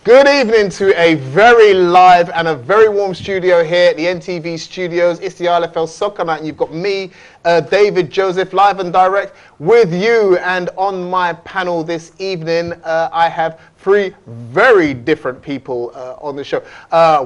Good evening to a very live and a very warm studio here at the NTV studios. It's the ILFL Soccer Night and you've got me, David Joseph, live and direct with you. And on my panel this evening, I have three very different people on the show.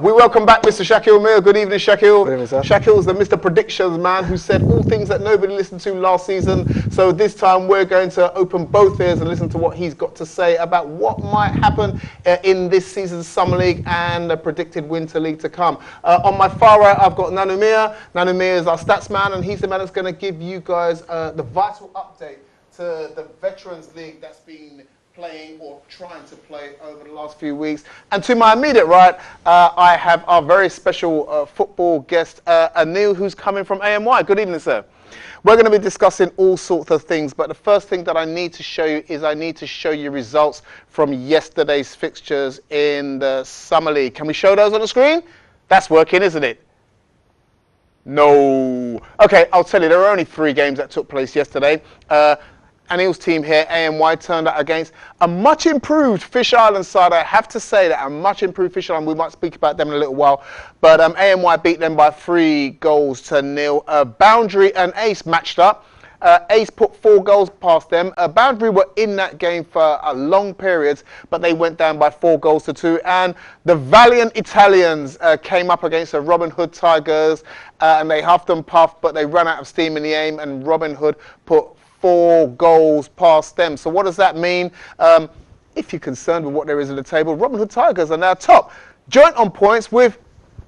We welcome back Mr. Shakil Mir. Good evening, Shakil. Good evening, sir. Shakil's the Mr. Predictions man who said all things that nobody listened to last season. So this time we're going to open both ears and listen to what he's got to say about what might happen in this season's Summer League and the predicted Winter League to come. On my far right, I've got Nanumir. Nanumir is our stats man, and he's the man that's going to give you guys the vital update to the Veterans League that's been playing or trying to play over the last few weeks. And to my immediate right, I have our very special football guest, Anil, who's coming from AMY. Good evening, sir. We're going to be discussing all sorts of things, but the first thing that I need to show you is I need to show you results from yesterday's fixtures in the Summer League. Can we show those on the screen? That's working, isn't it? No. Okay, I'll tell you, there were only 3 games that took place yesterday. Anil's team here, AMY, turned out against a much improved Fish Island side. I have to say that a much improved Fish Island. We might speak about them in a little while. But AMY beat them by 3-0. Boundary and Ace matched up. Ace put 4 goals past them. Boundary were in that game for a long period, but they went down by 4-2. And the valiant Italians came up against the Robin Hood Tigers, and they huffed and puffed, but they ran out of steam in the aim, and Robin Hood put 4 goals past them. So what does that mean? If you're concerned with what there is in the table, Robin Hood Tigers are now top. Joint on points with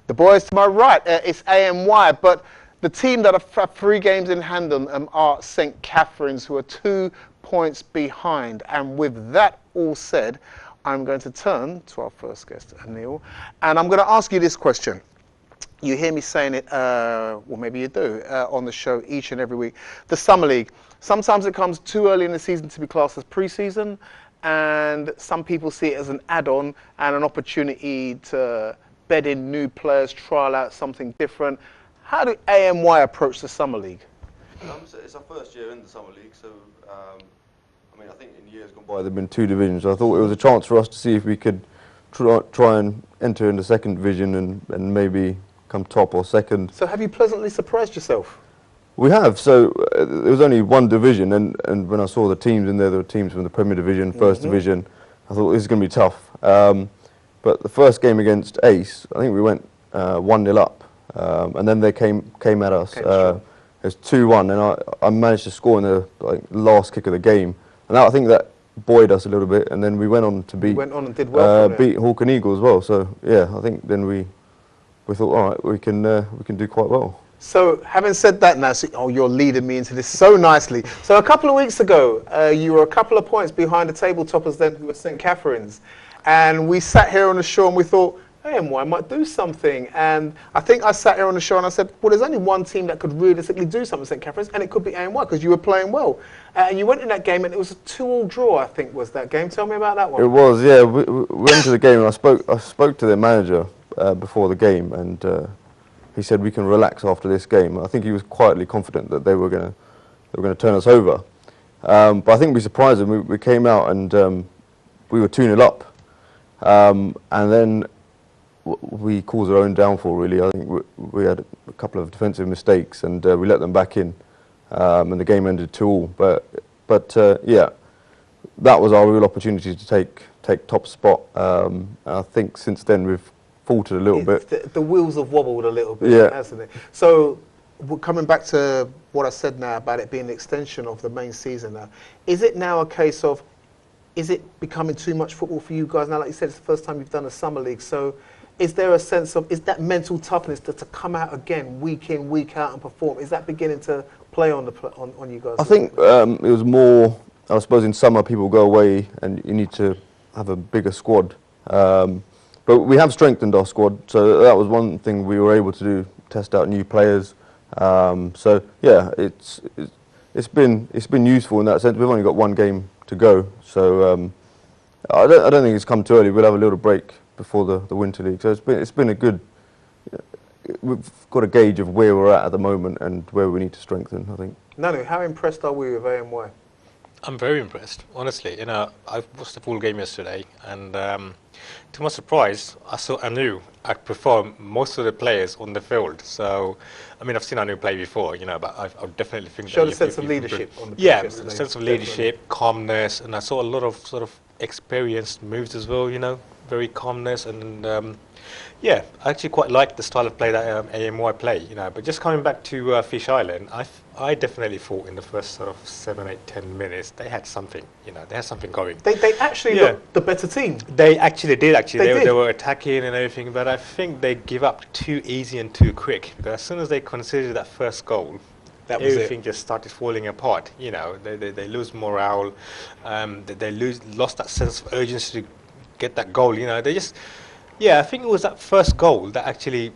the boys to my right. It's AMY, but the team that have 3 games in hand on them are St. Catherine's, who are 2 points behind. And with that all said, I'm going to turn to our first guest, Anil, and I'm going to ask you this question. You hear me saying it, well, maybe you do, on the show each and every week. The Summer League. Sometimes it comes too early in the season to be classed as pre-season, and some people see it as an add-on and an opportunity to bed in new players, trial out something different. How do AMY approach the Summer League? So it's our first year in the Summer League, so I mean, I think in years gone by there have been 2 divisions. I thought it was a chance for us to see if we could try and enter in the 2nd division and maybe come top or 2nd. So have you pleasantly surprised yourself? We have. So there was only 1 division, and when I saw the teams in there were teams from the Premier Division, 1st Division. I thought this is going to be tough. But the first game against Ace, I think we went 1-0 up, and then they came at us. It was 2-1, and I managed to score in the last kick of the game, and I think that buoyed us a little bit. And then we went on to beat and did well beat Hawk and Eagle as well. So yeah, I think then we thought, all right, we can do quite well. So, having said that now, you're leading me into this so nicely. So, a couple of weeks ago, you were a couple of points behind the table toppers then, who were St. Catherine's. And we sat here on the show and we thought, AMY might do something. And I think I sat here on the show and I said, well, there's only one team that could realistically do something, St. Catherine's, and it could be AMY, because you were playing well. And you went in that game and it was a 2-2 draw, I think, was that game. Tell me about that one. It was, yeah. We went into the game and I spoke to their manager before the game, and he said we can relax after this game. I think he was quietly confident that they were going to turn us over. But I think we surprised them. We came out and we were 2-0 up, and then we caused our own downfall. Really, I think we had a couple of defensive mistakes, and we let them back in, and the game ended 2-2. But yeah, that was our real opportunity to take top spot. I think since then we've faltered a little bit. The wheels have wobbled a little bit, hasn't it? So, coming back to what I said now about it being an extension of the main season now, is it now a case of, is it becoming too much football for you guys now? Like you said, it's the first time you've done a Summer League. So, is there a sense of, is that mental toughness to come out again, week in, week out and perform, is that beginning to play on you guys? I think it was more, I suppose in summer people go away and you need to have a bigger squad. But we have strengthened our squad, so that was one thing we were able to do, test out new players. So yeah, it's been useful in that sense. We've only got 1 game to go, so I don't think it's come too early. We'll have a little break before the Winter League. So it's been a good. We've got a gauge of where we're at the moment and where we need to strengthen, I think. Nanu, how impressed are we with AMY? I'm very impressed, honestly. You know, I watched the full game yesterday, and to my surprise, I knew I'd perform most of the players on the field. So, I mean, I've seen Anu play before, you know, but I definitely think Showed that a sense of you've leadership improved. on the pitch Yeah, yesterday. sense of Definitely. leadership, calmness, and I saw a lot of sort of experienced moves as well. You know, very calmness and. Yeah, I actually quite like the style of play that AMY play, you know. But just coming back to Fish Island, I definitely thought in the first sort of 7, 8, 10 minutes they had something, you know, they had something going. They actually Yeah. looked the better team. They actually did. Actually, They did. they were attacking and everything, but I think they give up too easy and too quick. But as soon as they conceded that first goal, That was everything it. just started falling apart. You know, they lose morale, they lost that sense of urgency to get that goal. You know, they just. Yeah, I think it was that first goal that actually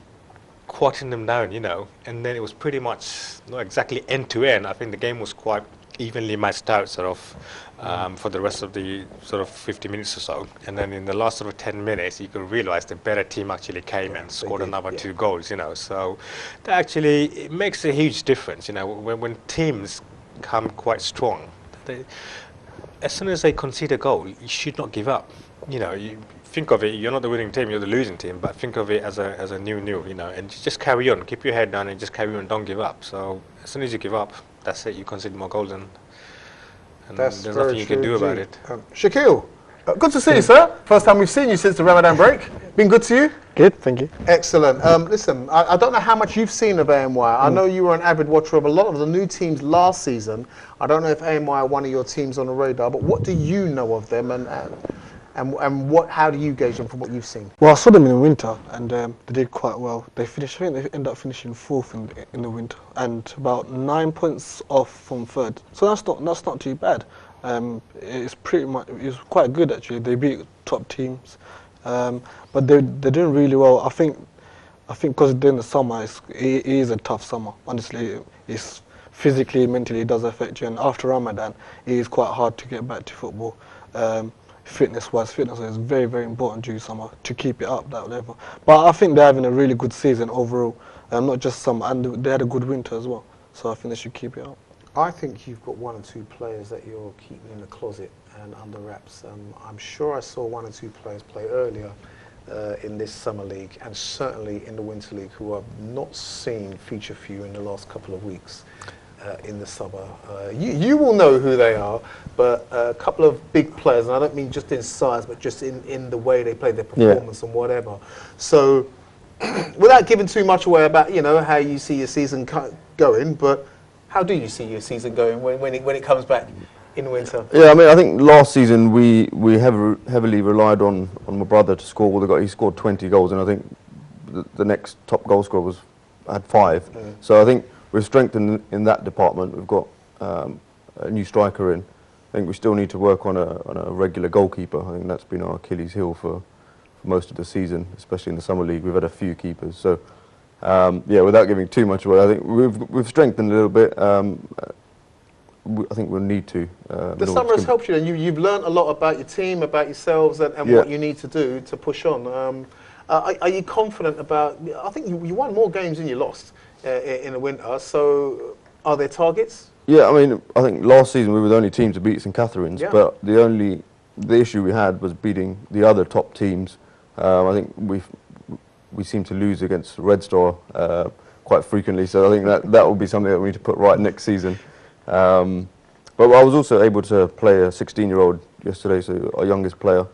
quietened them down, you know, and then it was pretty much not exactly end to end. I think the game was quite evenly matched out, sort of, for the rest of the sort of 50 minutes or so. And then in the last sort of 10 minutes, you could realize the better team actually came and scored did, another yeah. 2 goals, you know. So that actually it makes a huge difference, you know, when teams come quite strong. They, as soon as they concede a goal, you should not give up. You know, you think of it, you're not the winning team, you're the losing team, but think of it as a new, you know, and just carry on, keep your head down and just carry on, don't give up. So as soon as you give up, that's it, you concede more goals and That's there's very nothing you can do true about indeed. it. Shaquille, good to see you, sir. First time we've seen you since the Ramadan break. Been good to you? Good, thank you. Excellent. Listen, I don't know how much you've seen of AMY. I know you were an avid watcher of a lot of the new teams last season. I don't know if AMY are one of your teams on the radar, but what do you know of them and what? How do you gauge them from what you've seen? Well, I saw them in the winter, and they did quite well. They finished, I think they ended up finishing 4th in the winter, and about 9 points off from 3rd. So that's not too bad. It's pretty much, it's quite good actually. They beat top teams, but they're doing really well. I think because during the summer it is a tough summer. Honestly, it's physically, mentally, it does affect you. And after Ramadan, it is quite hard to get back to football. Fitness is very, very important during summer to keep it up that level. But I think they're having a really good season overall, not just summer, and they had a good winter as well. So I think they should keep it up. I think you've got 1 or 2 players that you're keeping in the closet and under wraps. I'm sure I saw 1 or 2 players play earlier in this summer league and certainly in the winter league who I've not seen feature for you in the last couple of weeks in the summer. You will know who they are, but a couple of big players, and I don't mean just in size, but just in the way they play, their performance and whatever. So without giving too much away about, you know, how you see your season going, but how do you see your season going when it comes back in winter? Yeah, I mean, I think last season we heavily relied on my brother to score all the goals. He scored 20 goals, and I think the next top goal scorer had 5. So I think we've strengthened in that department. We've got a new striker in. I think we still need to work on a regular goalkeeper. I think that's been our Achilles heel for most of the season, especially in the summer league. We've had a few keepers. So yeah, without giving too much away, I think we've strengthened a little bit. I think we'll need to. The summer has helped you, and you've learned a lot about your team, about yourselves, and what you need to do to push on. Are you confident about? I think you won more games than you lost in the winter. So, are there targets? Yeah, I mean, I think last season we were the only team to beat St Catherine's, but the issue we had was beating the other top teams. I think we seem to lose against Red Star quite frequently, so I think that will be something that we need to put right next season. But I was also able to play a 16-year-old yesterday, so our youngest player.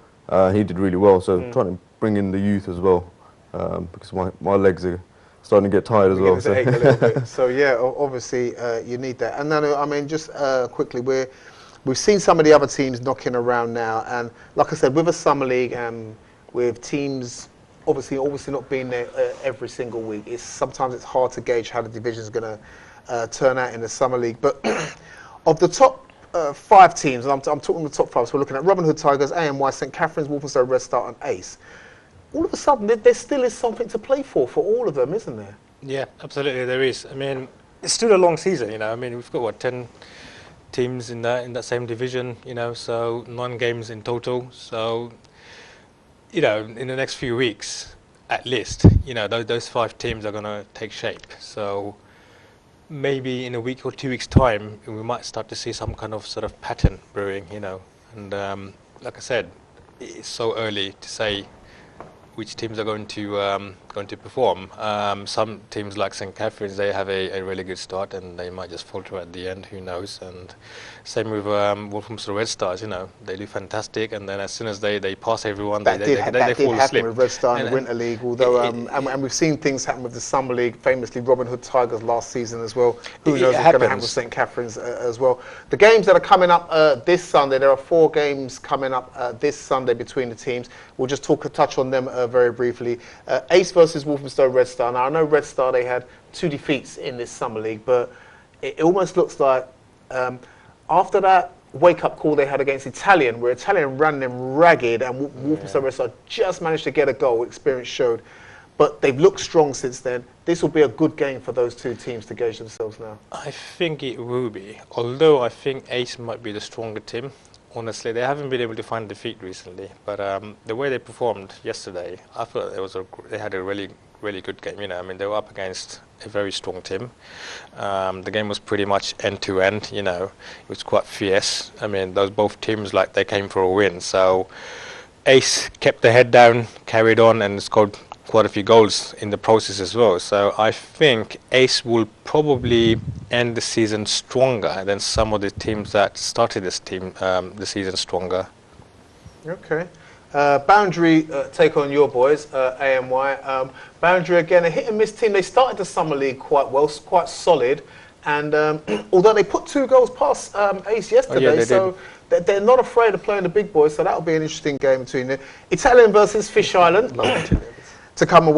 He did really well, so trying to bring in the youth as well, because my legs are starting to get tired as well. So. A little bit. So yeah, obviously you need that. And then I mean, just quickly, we've seen some of the other teams knocking around now, and like I said, with a summer league and with teams obviously not being there every single week, sometimes it's hard to gauge how the division is going to turn out in the summer league. But of the top 5 teams, and I'm talking the top 5, so we're looking at Robin Hood Tigers, AMY, St Catherine's, Walthamstow, Red Star and Ace. All of a sudden, there still is something to play for all of them, isn't there? Yeah, absolutely, there is. I mean, it's still a long season, you know. I mean, we've got, what, 10 teams in that same division, you know, so 9 games in total. So, you know, in the next few weeks, at least, you know, those 5 teams are going to take shape. So, maybe in a week or 2 weeks' time, we might start to see some kind of sort of pattern brewing, you know. And like I said, it's so early to say which teams are going to perform. Some teams like St. Catherine's, they have a really good start, and they might just falter at the end. Who knows? And same with Walthamstow Red Stars. You know, they do fantastic, and then as soon as they pass everyone, That did they happen fall asleep. with Red Star in the And- Winter League, although and we've seen things happen with the Summer League, famously Robin Hood Tigers last season as well. Who It knows what's going to happen happens. with St. Catherine's as well. The games that are coming up this Sunday, there are 4 games coming up this Sunday between the teams. We'll just touch on them very briefly. Ace versus Walthamstow Red Star. Now I know Red Star, they had 2 defeats in this Summer League, but it almost looks like after that wake-up call they had against Italian, where Italian ran them ragged, and Walthamstow Red Star just managed to get a goal, experience showed. But they've looked strong since then. This will be a good game for those 2 teams to gauge themselves now. I think it will be, although I think Ace might be the stronger team. Honestly, they haven't been able to find defeat recently, but the way they performed yesterday, I thought they had a really good game. You know, I mean, they were up against a very strong team. The game was pretty much end to end. You know, it was quite fierce. I mean, those both teams, like, they came for a win. So Ace kept their head down, carried on, and scored quite a few goals in the process as well. So I think Ace will probably end the season stronger than some of the teams that started the season stronger. Okay. Boundary take on your boys, AMY. Boundary, again, a hit-and-miss team. They started the Summer League quite well, quite solid. And although they put 2 goals past Ace yesterday, they did. they're not afraid of playing the big boys, so that'll be an interesting game between them. Italian versus Fish Island. To come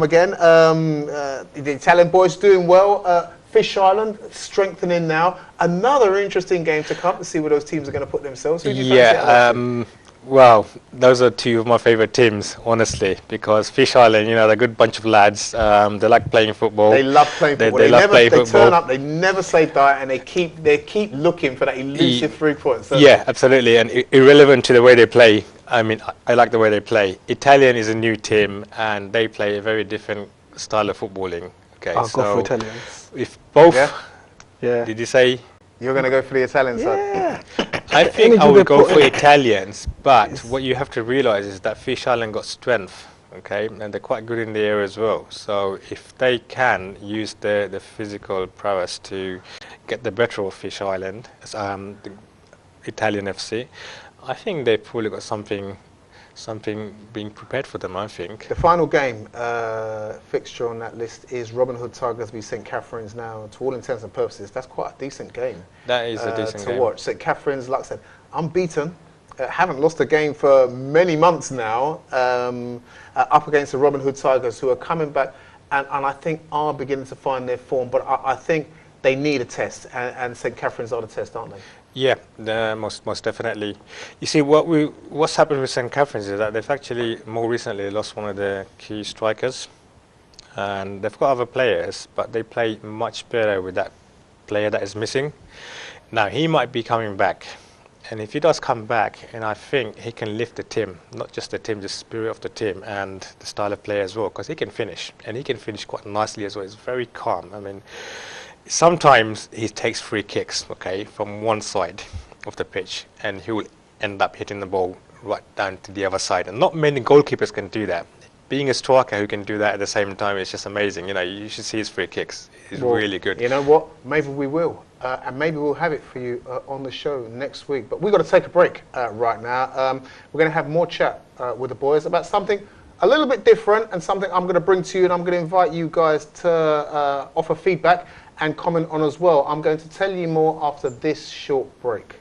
again. The Italian boys doing well. Fish Island strengthening now. Another interesting game to come to see where those teams are going to put themselves. Who do you fancy out of those two? Well, those are 2 of my favourite teams, honestly, because Fish Island, you know, they're a good bunch of lads. They like playing football. They love playing football. They turn up, they never say die, and they keep looking for that elusive 3 points. Yeah, absolutely, and irrelevant to the way they play. I mean, I like the way they play. Italian is a new team, and they play a very different style of footballing. Okay, I'll so go for Italians. if both, Yeah. did you say? You're going to go for the Italian side? Yeah. I think I Energy would they go put for in. Italians, but Yes. what you have to realize is that Fish Island got strength, okay, and they're quite good in the air as well. So if they can use the physical prowess to get the better of Fish Island, the Italian FC, I think they've probably got something being prepared for them, I think. The final game fixture on that list is Robin Hood Tigers v St. Catherine's. Now, to all intents and purposes, that's quite a decent game. That is a decent to game. watch. St. Catherine's, like I said, unbeaten. Haven't lost a game for many months now. Up against the Robin Hood Tigers, who are coming back, and I think are beginning to find their form. But I think they need a test, and St. Catherine's are the test, aren't they? Yeah, most definitely. You see, what's happened with St. Catherine's is that they've actually more recently lost one of their key strikers, and they've got other players, but they play much better with that player that is missing. Now he might be coming back, and if he does come back, and I think he can lift the team, not just the team, the spirit of the team and the style of play as well, because he can finish, and he can finish quite nicely as well. He's very calm. I mean, sometimes he takes free kicks, okay, from one side of the pitch, and he will end up hitting the ball right down to the other side. And not many goalkeepers can do that. Being a striker who can do that at the same time is just amazing. You know, you should see his free kicks. He's really good. You know what? Maybe we will. And maybe we'll have it for you on the show next week. But we've got to take a break right now. We're going to have more chat with the boys about something a little bit different, and something I'm going to bring to you, and I'm going to invite you guys to offer feedback and comment on as well. I'm going to tell you more after this short break.